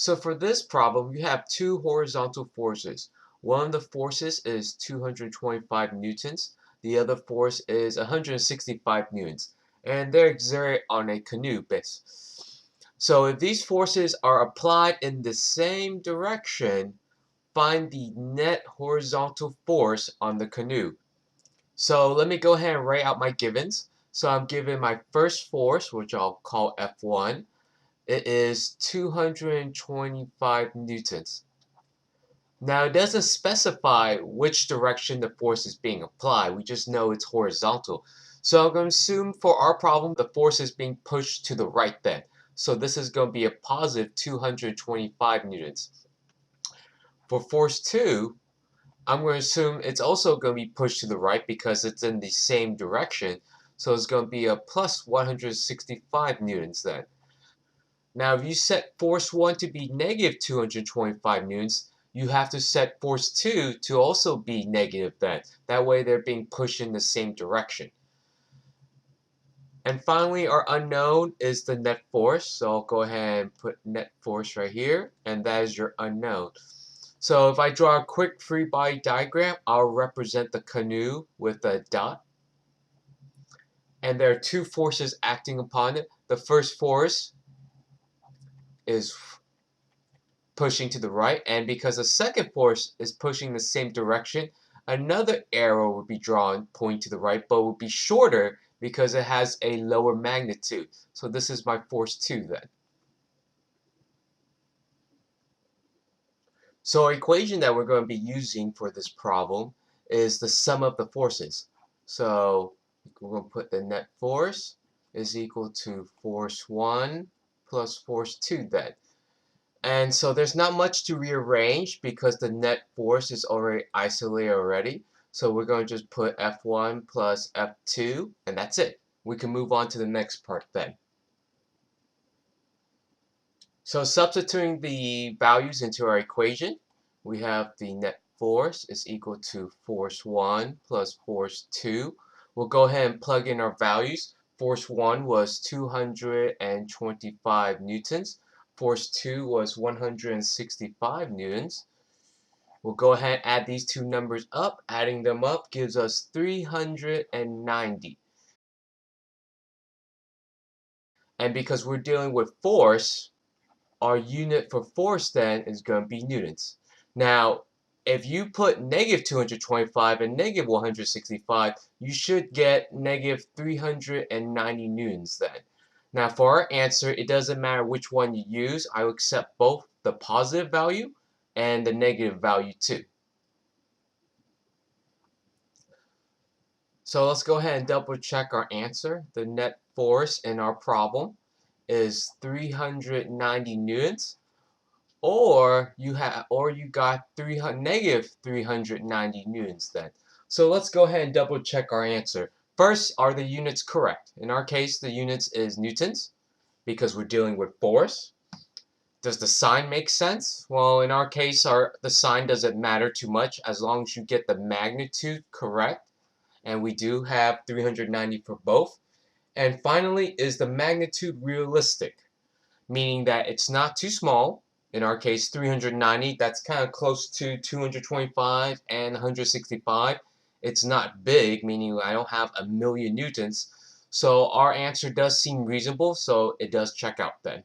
So for this problem, you have two horizontal forces. One of the forces is 225 newtons. The other force is 165 newtons. And they're exerted on a canoe base. So if these forces are applied in the same direction, find the net horizontal force on the canoe. So let me go ahead and write out my givens. So I'm given my first force, which I'll call F1. It is 225 newtons. Now it doesn't specify which direction the force is being applied. We just know it's horizontal. So I'm going to assume for our problem the force is being pushed to the right then. So this is going to be a positive 225 newtons. For force 2, I'm going to assume it's also going to be pushed to the right because it's in the same direction. So it's going to be a plus 165 newtons then. Now, if you set force 1 to be negative 225 newtons, you have to set force 2 to also be negative then. That way they're being pushed in the same direction. And finally, our unknown is the net force. So I'll go ahead and put net force right here, and that is your unknown. So if I draw a quick free body diagram, I'll represent the canoe with a dot. And there are two forces acting upon it. The first force is pushing to the right, and because the second force is pushing the same direction, another arrow would be drawn pointing to the right, but would be shorter because it has a lower magnitude. So this is my force 2 then. So our equation that we're going to be using for this problem is the sum of the forces. So we're going to put the net force is equal to force 1 plus force 2 then. And so there's not much to rearrange because the net force is already isolated already. So we're going to just put F1 plus F2, and that's it. We can move on to the next part then. So substituting the values into our equation, we have the net force is equal to force 1 plus force 2. We'll go ahead and plug in our values. Force 1 was 225 newtons. Force 2 was 165 newtons. We'll go ahead and add these two numbers up. Adding them up gives us 390. And because we're dealing with force, our unit for force then is going to be newtons. Now, if you put negative 225 and negative 165, you should get negative 390 newtons then. Now, for our answer, it doesn't matter which one you use. I will accept both the positive value and the negative value too. So let's go ahead and double check our answer. The net force in our problem is 390 newtons. Or you got negative 390 newtons then. So let's go ahead and double check our answer. First, are the units correct? In our case, the units is newtons because we're dealing with force. Does the sign make sense? Well, in our case, the sign doesn't matter too much as long as you get the magnitude correct. And we do have 390 for both. And finally, is the magnitude realistic? Meaning that it's not too small. In our case, 390, that's kind of close to 225 and 165. It's not big, meaning I don't have a million newtons. So our answer does seem reasonable, so it does check out then.